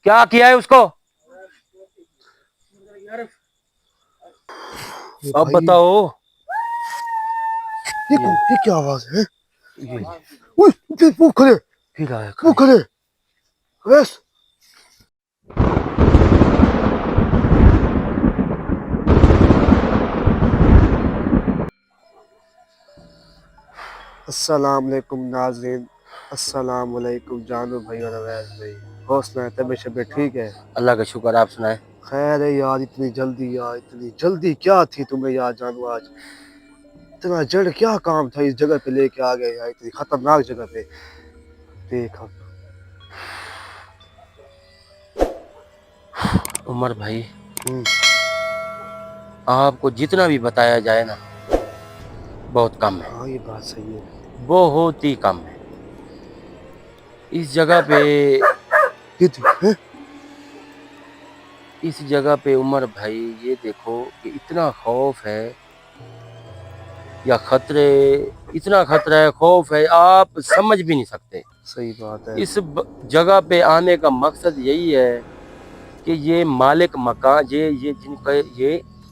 क्या किया है उसको? अब बताओ। ये क्या आवाज है? ये वो खड़े, फिर आया वो खड़े। खड़े। बस अस्सलाम वालेकुम नाज़रीन, अस्सलाम वालेकुम जानू भाई और अवैस भाई। हौसला है, तबीयत शबीयत ठीक है? अल्लाह का शुक्र, आप सुनाए। खैर है यार, इतनी जल्दी यार, इतनी जल्दी क्या थी तुम्हें यार जानू? आज इतना जड़ क्या काम था इस जगह पे लेके आ गए यार, इतनी खतरनाक जगह पे। देख अब उमर भाई, आपको जितना भी बताया जाए ना, बहुत कम है। हाँ ये बात सही है। बहुत ही कम है इस जगह पे। ये थी, हैं? इस जगह पे उमर भाई, ये देखो कि इतना खौफ है या खतरे, इतना खतरा है, खौफ है, आप समझ भी नहीं सकते। सही बात है। इस जगह पे आने का मकसद यही है कि ये मालिक मकान, ये जिनका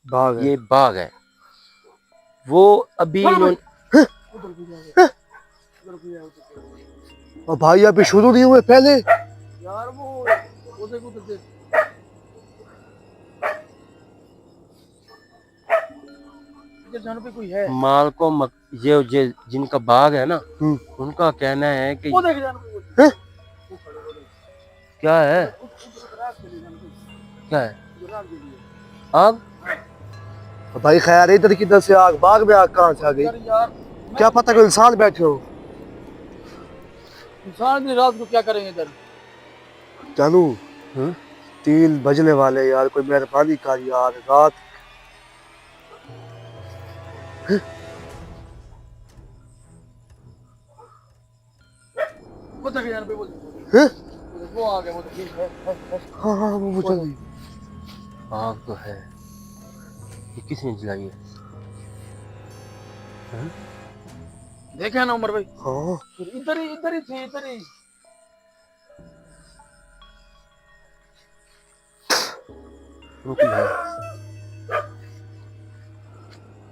भाग है। ये बाग है, वो अभी इन्होंने हैं? हैं? और भाई अभी शुरू नहीं हुए पहले। यार वो उधर उधर देख, इधर जाने पे कोई है। माल को ये जिनका बाग है ना, उनका कहना है कि वो देख जाने पे कोई हैं? वो खड़े हो रहे। क्या है, उधर रात चली जाने पे क्या है, उधर रात चली है। आग? और भाई खैर इधर किधर से आग, बाग में आग कहाँ से आ गई? यार क्या पता कोई इंसान बैठे हो। इंसान इतनी रात को क्या करेंगे इधर? जानू हम्म? 3 बजने वाले यार, कोई मेहरबानी कर यार। रात वो देख जाने पे वो हैं? वो आ गया वो देख है। हाँ हाँ वो चल रही। आग तो है, ये किसने जलाई है? हम्म? देखे ना उमर भाई, हाँ इधर ही थे इधर ही। रुक जाए,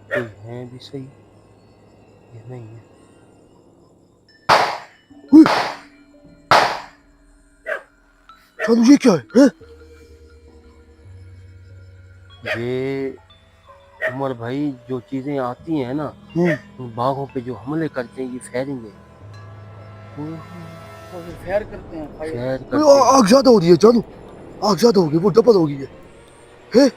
कोई है भी सही, ये नहीं है। जानू ये क्या है? हैं? ये उमर भाई, जो चीजें आती हैं ना उन बागों पे, जो हमले करते हैं, ये फैरेंगे, वो फैर करते हैं फायर। फैर ओए, करते हैं। आग ज्यादा हो रही है जानू, आग ज्यादा हो गई, वो डबल हो गई है। हैं?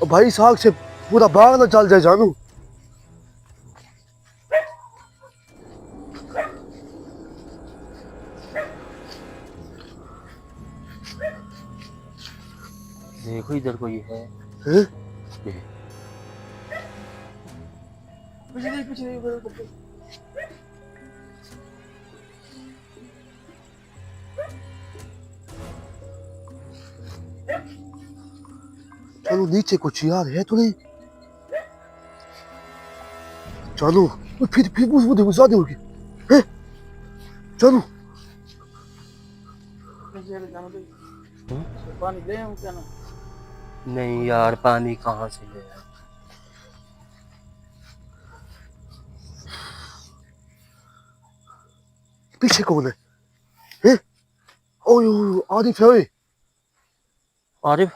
और भाई इस आग से पूरा बाग ना जल जाए जानू। देखो इधर कोई है। हैं? ये पीछे नहीं उधर उधर। जानू नीचे कुछ यार है तो नहीं? जानू वो फिर वो देखो ज्यादा हो गई। हैं? जानू जाने पे हम्म? पानी ले हम क्या ना। नहीं यार, पानी कहाँ से ले आए? पीछे कौन है? हैं? ओए ओए आरिफ है। ओए अरे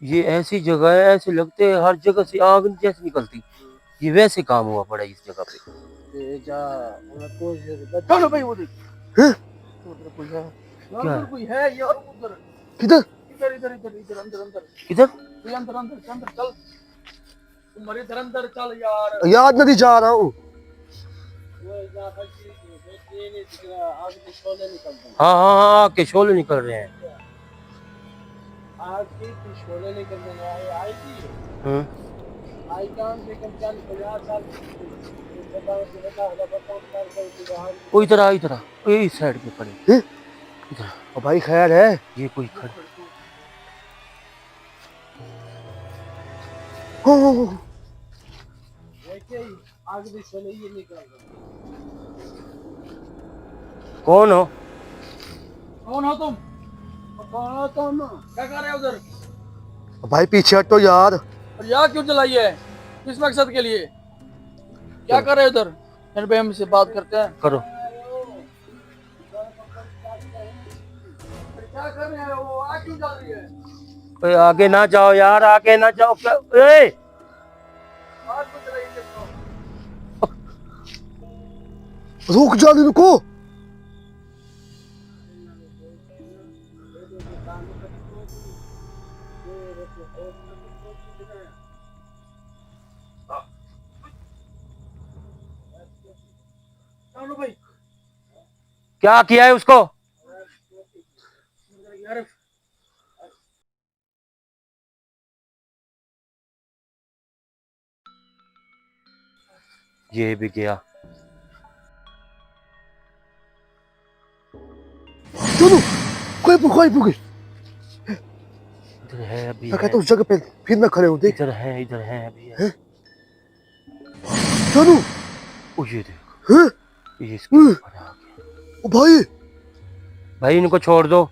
ये ऐसी जगह है, ऐसे लगते है हर जगह से आग जैसे निकलती। ये वैसे काम हुआ पड़ा इस जगह पे। ये जा उनको चलो भाई वो देख। हैं? उधर कोई है यार, क्या उधर है? कोई है यार उधर। किधर? इधर इधर इधर इधर अंदर अंदर किधर? ये अंदर अंदर अंदर चल। तुम मरे इधर अंदर चल यार। याद नहीं जा रहा हूँ। वो जा बच्ची ये नहीं दिख रहा, आग के शोले निकलते हैं। हाँ हाँ हाँ, के शोले निकल रहे हैं। आग के शोले निकल रहे हैं। आई थी हम्म? आई काम से कम 40-50 साल वो इधर आ, इधर आ, ये इस साइड पे खड़े, हैं? इधर आ। और भाई खैर है? ये कोई खड़े, हो, हो। ऐसे ही आग भी चले ये निकल रहा। कौन हो? कौन हो तुम? कौन हो तुम? क्या कर रहे हो उधर? भाई पीछे हटो यार। और यहाँ क्यों चलाई है? किस मकसद के लिए? क्या कर रहे हो उधर? फिर भी हमसे बात करते हैं। करो। क्या कर रहे हो? वो आग क्यों जल रही है? ओए आगे ना जाओ यार, आगे ना जाओ। क्या ए! आग क्यों जलाई देखो? रुक जा, रुको। चलो भाई क्या किया है उसको? यार ये भी गया। चलो, कोई भूखे। इधर है अभी मैं है। कहता हूँ उस जगह पे फिर ना खड़े हो, देख। इधर है अभी है। चलो। ओ ये देखो, हैं? ये इसके ऊपर आ गया। ओ भाई, भाई इनको छोड़ दो,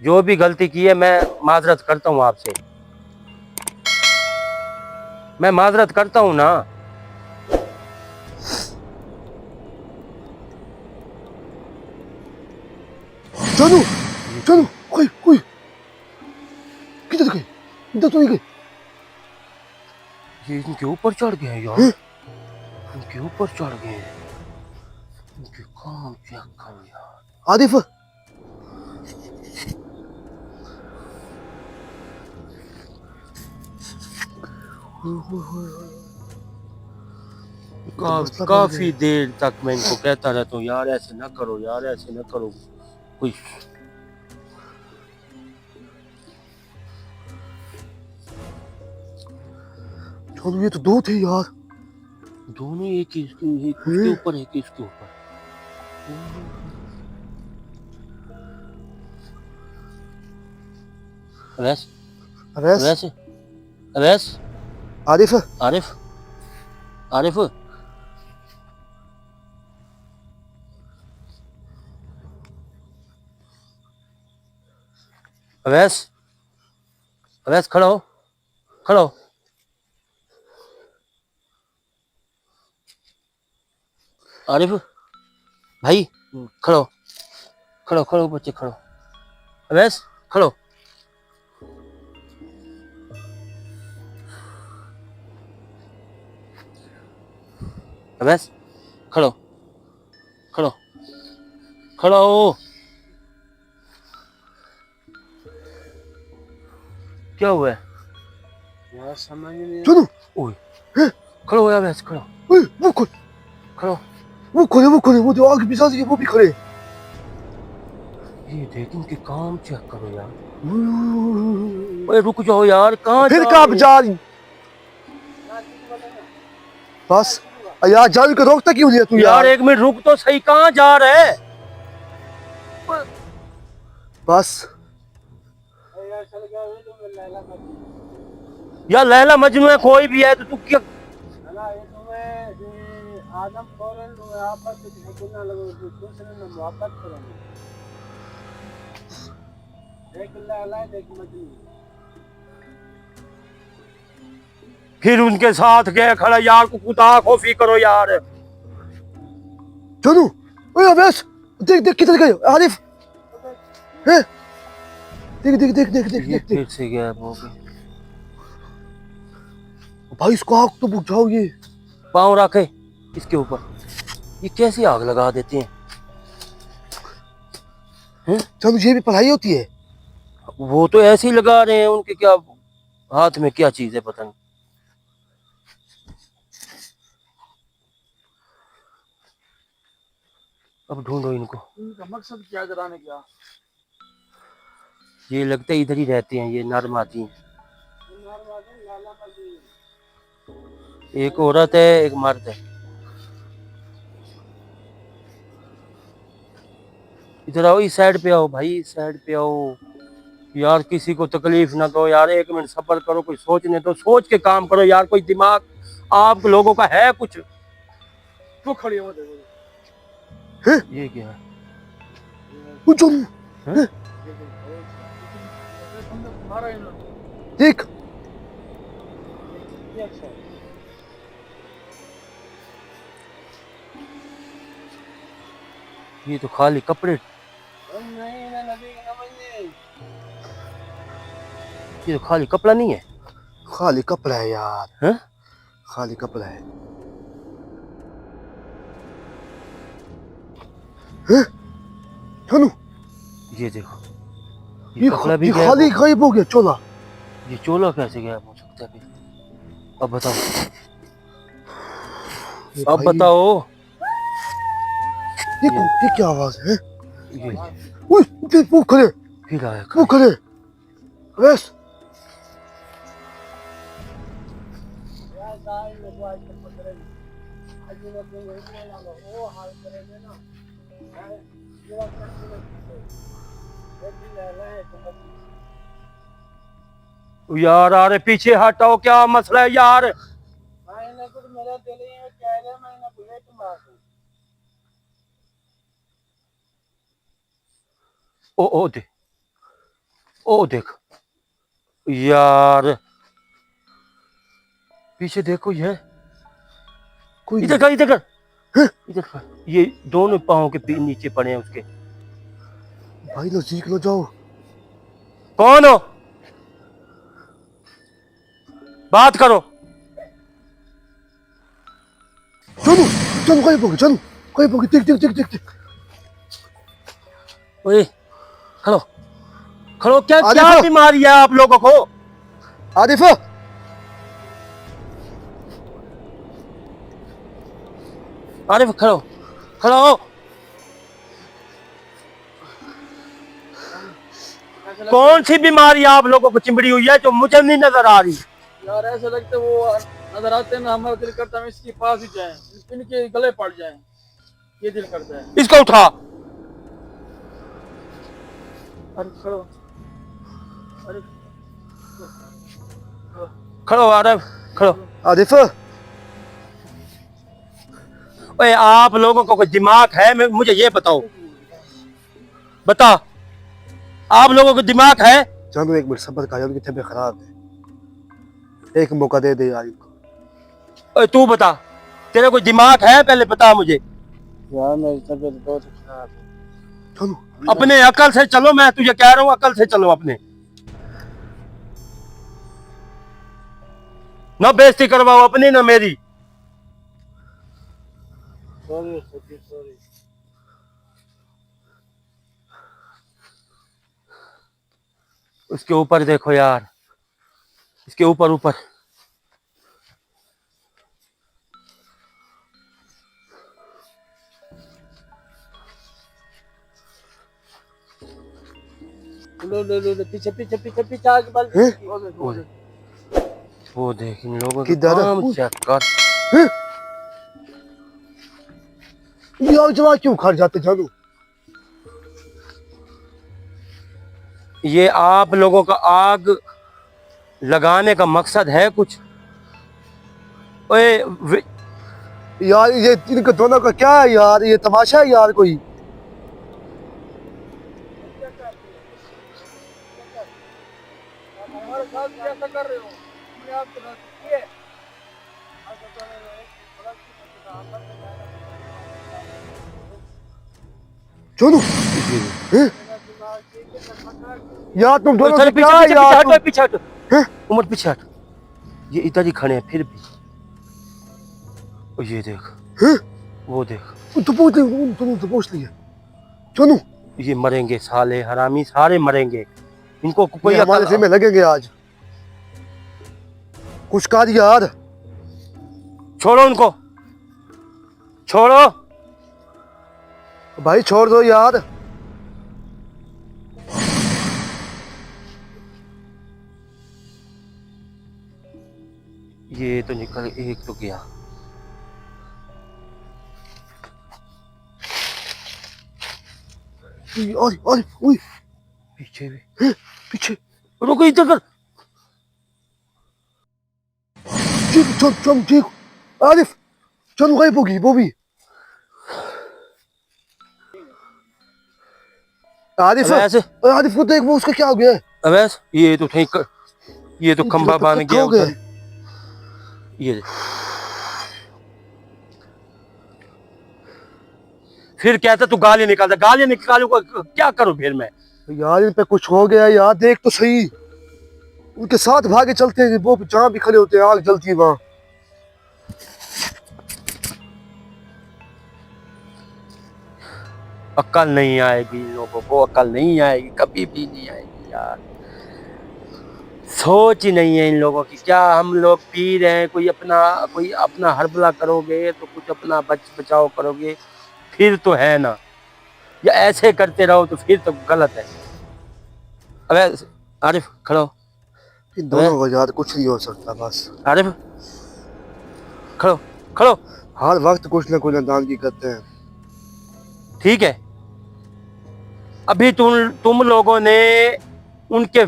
जो भी गलती की है मैं माजरत करता हूँ आपसे। मैं माजरत करता हूँ ना। चलो चलो। कोई किधर गए? इधर तो नहीं गए। ये इनके ऊपर चढ़ गए हैं यार। हैं? इनके ऊपर चढ़ गए हैं। इनके काम चेक करो यार। आदिफ, काफी देर तक मैं इनको कहता रहता हूँ यार ऐसे ना करो, यार ऐसे ना करो। कोई चलो, ये तो दो थे यार। दोनों एक ही एक उसके ऊपर एक इसके ऊपर। अवैस अवैस, अवैस अवैस आदिफ, आरिफ आरिफ अवैस अवैस खड़ा हो, खड़ा हो। आरिफ भाई खड़ो, खड़ो बच्चे खड़ो। अवैस खड़ो। अवैस खड़ो, खड़ो खड़ो। क्या हुआ है? यार समझ नहीं। चलो। ओए खड़ो हो अवैस, खड़ो वो खोल, खड़ो। वो जो आगे पिछा वो भी खड़े। ये देख इनके काम चेक करो यार। ओए रुक जाओ यार, कहाँ फिर जा कहाँ रहे हो? जा रही? बस यार, जावी को रोकता क्यों नहीं तू यार यार? एक मिनट रुक तो सही, कहाँ जा रहे? बस यार चल गया वो तो लैला मजनू। यार लैला मजनू है कोई भी है तो तू क्या? अला ये तुम्हें ये आदम फौरन तुम्हें आपस में गुना लगो दूसरे ने मोहब्बत करेंगे। देख लैला देख मजनू। फिर उनके साथ गए खड़ा यार, को कुता खोफी करो यार। चलो। ओए अवैस, देख किधर गए आरिफ? हैं? ये देख। फिर से गया वो भी। भाई इसको आग तो बुझाओ ये। पाँव रखे इसके ऊपर, ये कैसे आग लगा देते हैं? चलो, ये भी पढ़ाई होती है। वो तो ऐसे ही लगा रहे हैं, उनके क्या हाथ में क्या चीज है पता नहीं। अब ढूंढो इनको। इनका मकसद क्या जलाने का? ये लगता है इधर ही रहते हैं, ये नर मादी हैं। लैला मजनू। एक औरत है एक मर्द है। इधर आओ, इस साइड पे आओ भाई, इस साइड पे आओ। यार किसी को तकलीफ ना दो यार, 1 मिनट सब्र करो, कोई सोचने दो, सोच के काम करो यार, कोई दिमाग आप लोगों का है कुछ? तू खड़ी हो देखो ये क्या है? वो चलो हैं? मारा है ना देख ये अच्छा है। ये तो खाली कपड़े, नहीं ना लगेगा ना मुझे ये तो खाली कपड़ा नहीं है। खाली कपड़ा है यार, हैं? खाली कपड़ा है। हैं? चलो ये देखो, ये कपड़ा भी ये गायब खाली हो- गायब हो गया चोला। ये चोला कैसे गायब हो सकता है फिर? अब बताओ, ये अब भाई, बताओ। देखो ये क्या आवाज है? ये ओए देख वो खड़े, फिर आया वो खड़े बस। यार गाय में वो आज तक पकड़े नहीं। आज मैं अपने घर में लाऊंगा वो हाल करेंगे ना यार, ये बात करते हैं लेकिन ले ले तो बस यार, अरे पीछे हटाओ, क्या मसला है यार? मैंने कुछ मेरा दिल ही में कह रहा मैंने बुलेट मार दी। ओ देख, ओ देख यार, पीछे देखो, ये कोई इधर कर, इधर कर, इधर कर। ये दोनों पाँव के नीचे पड़े हैं उसके। भाई नजदीक लो जाओ। कौन हो? बात करो। चलो चलो गायब हो गया, चलो गायब हो गया। देख देख देख देख देख। ओए खड़ो, खड़ो, क्या आरिफ! क्या बीमारी है आप लोगों को? आरिफ अरे खड़ो, खड़ो। कौन सी बीमारी आप लोगों को चिंबड़ी हुई है जो मुझे नहीं नजर आ रही? यार ऐसा लगता है वो नजर आते हैं ना, हमारा दिल करता है हम इसके पास ही जाएं, इनके गले पड़ जाएं, ये दिल करता है। इसको उठा। अरे खड़ो, अरे खड़ो, अरे खड़ो। आरिफ ओए आप लोगों को कोई दिमाग है? मुझे ये बताओ, बता, आप लोगों को दिमाग है? चलो एक मिनट सब्र कर, उनकी तबीयत खराब है, एक मौका दे दे यार इनको। ओए तू बता, तेरे कोई दिमाग है? पहले बता मुझे। यार मेरी तबीयत बहुत खराब है। चलो अपने अकल से चलो, मैं तुझे कह रहा हूँ, अकल से चलो अपने, ना बेइज्जती करवाओ अपनी ना मेरी। सॉरी सच्ची सॉरी। उसके ऊपर देखो यार, इसके ऊपर ऊपर। लो लो लो लो, पीछे पीछे पीछे पीछे आगे बल। हैं? वो देख, इन लोगों के किधर? काम चेक कर। हैं? ये आग जला क्यों खा जाते जानू? ये आप लोगों का आग लगाने का मकसद है कुछ? ओए यार ये इनका दोनों का क्या है यार, ये तमाशा है यार कोई। हमारे साथ कैसा कर रहे हो? हमने आपके साथ किए ऐसा कर रहे हो, गलत चलो हैं? यार तुम दोनों चल से पीछे क्या है पीछे यार पीछे तुम? हटो, पीछे हटो। हैं? उमर पीछे हट। ये इधर ही खड़े हैं फिर भी। और ये देख, हैं? वो देख, तो पूछ लिया, तुम तो पूछ लिया। चलो ये मरेंगे साले हरामी, सारे मरेंगे। इनको कोई ये हमारे अकल- में लगेंगे आज। कुछ कर यार। छोड़ो उनको, छोड़ो। भाई छोड़ दो यार। ये तो निकल, एक तो गया। अरे अरे ओए पीछे भी पीछे रुको, इधर कर। ठीक, चल चल ठीक। आरिफ चल, गायब होगी वो भी। आरिफ, अवैस, आरिफ को देख, वो उसका क्या हो गया? अवैस, ये तो ठीक, ये तो खंबा बांध इकट्ठा गया हो गए। उधर। ये फिर कहता तू गाली निकालता, गाली निकालू क्या करूं फिर मैं? यार इन पे कुछ हो गया यार, देख तो सही। उनके साथ भागे चलते हैं, वो जहाँ भी खड़े होते हैं आग जलती है वहां। अक्ल नहीं आएगी इन लोगों को, अक्ल नहीं आएगी, कभी भी नहीं आएगी यार। सोच ही नहीं है इन लोगों की। क्या हम लोग पी रहे हैं, कोई अपना हरबला करोगे तो कुछ अपना बचाव करोगे, फिर तो है ना। या ऐसे करते रहो तो फिर तो गलत है। अबे आरिफ खड़ो, इन अबे दोनों को यार कुछ नहीं हो सकता बस। आरिफ खड़ो, खड़ो। हर वक्त कुछ ना कुछ नादानगी करते हैं। ठीक है, अभी तुम लोगों ने उनके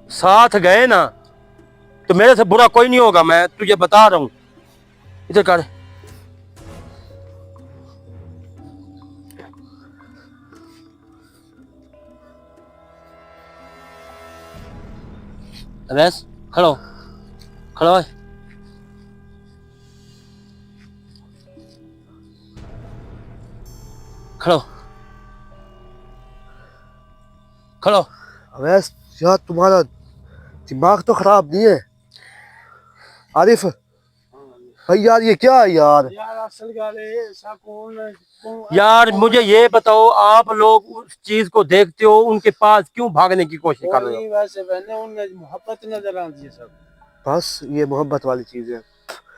साथ गए ना, तो मेरे से बुरा कोई नहीं होगा, मैं तुझे बता रहा हूं। इधर कर। अवैस खड़ो, खड़ो है। खड़ो, खड़ो। अवैस यार, तुम्हारा दिमाग तो खराब नहीं है? आरिफ भाई यार, ये क्या है यार? यार असल गाल है ऐसा कौन यार मुझे ये बताओ, आप लोग उस चीज को देखते हो, उनके पास क्यों भागने की कोशिश कर रहे हो? वैसे मैंने उनमें मोहब्बत नजर आती है सब। बस ये मोहब्बत वाली चीज है।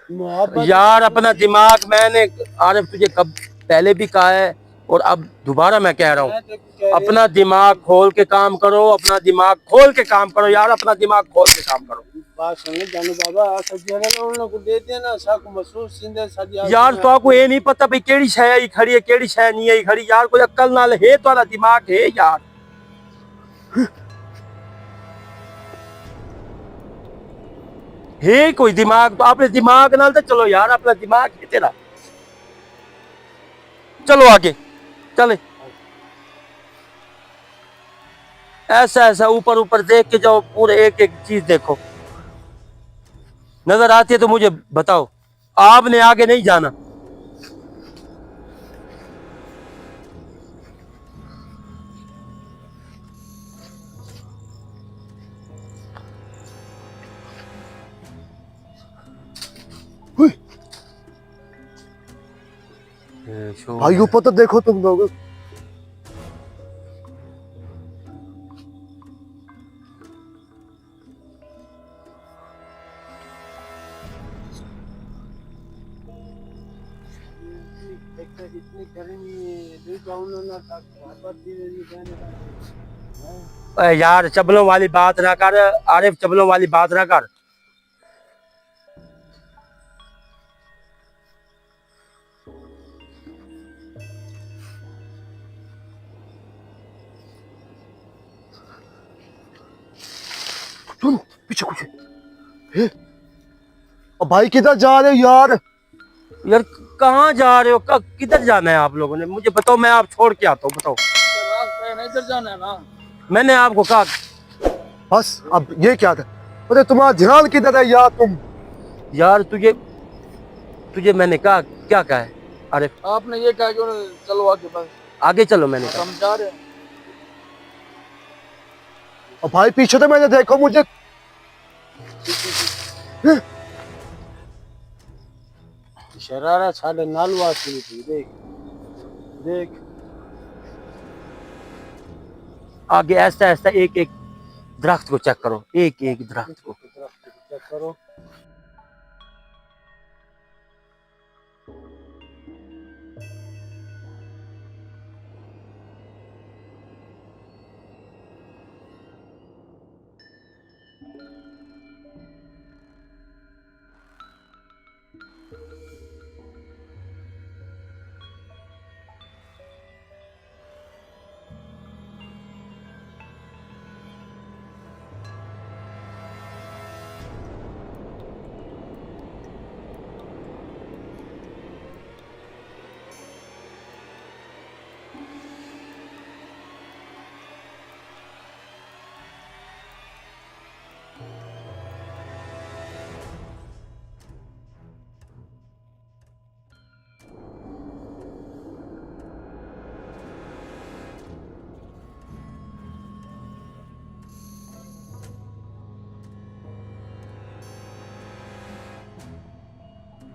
मोहब्बत यार अपना दिमाग, मैंने आरिफ तुझे कब पहले भी कहा है और अब दोबारा मैं कह रहा हूँ, मैं तो कह रही अपना दिमाग खोल के काम करो, अपना दिमाग खोल के काम करो यार, अपना दिमाग खोल के काम करो। बात सुन ले जानू बाबा, सज्जन ने उन लोग को दे दिया ना साको महसूस सिंधे सदिया यार तो आपको ये नहीं पता भाई केड़ी शय आई खड़ी है, केड़ी शय नहीं आई खड़ी? यार कोई अक्ल नाल है तो दिमाग है यार। है कोई दिमाग तो अपने दिमाग नाल तो चलो यार, अपना दिमाग है तेरा। चलो आगे चले। ऐसा ऐसा ऊपर ऊपर देख के जाओ, पूरे एक एक चीज देखो, नजर आती है तो मुझे बताओ, आपने आगे नहीं जाना। हुई, भाई ऊपर तो देखो तुम लोग। इतनी गर्मी है गाँव ना मोहब्बत दी रही है। यार चबलों वाली बात ना कर आरिफ, चबलों वाली बात ना कर। सुन, पीछे कुछ है। अब भाई किधर जा रहे हो यार? यार कहाँ जा रहे हो, किधर जाना है आप लोगों ने? मुझे बताओ, मैं आप छोड़ के आता हूँ, बताओ। रास्ते नहीं इधर जाना है ना। मैंने आपको कहा। बस अब ये क्या था? अरे तुम्हारा ध्यान किधर है यार तुम? यार तुझे तुझे मैंने कहा, क्या कहा है आरिफ? आपने ये कहा कि चलो आगे बस आगे चलो, मैंने कहा। हम जा रहे हैं। और भाई पीछे तो मैंने देखो मुझे। शरारा साढ़े नालवा थी, देख देख आगे ऐसा ऐसा एक एक दरख्त को चेक करो, एक एक दरख्त को। चेक करो।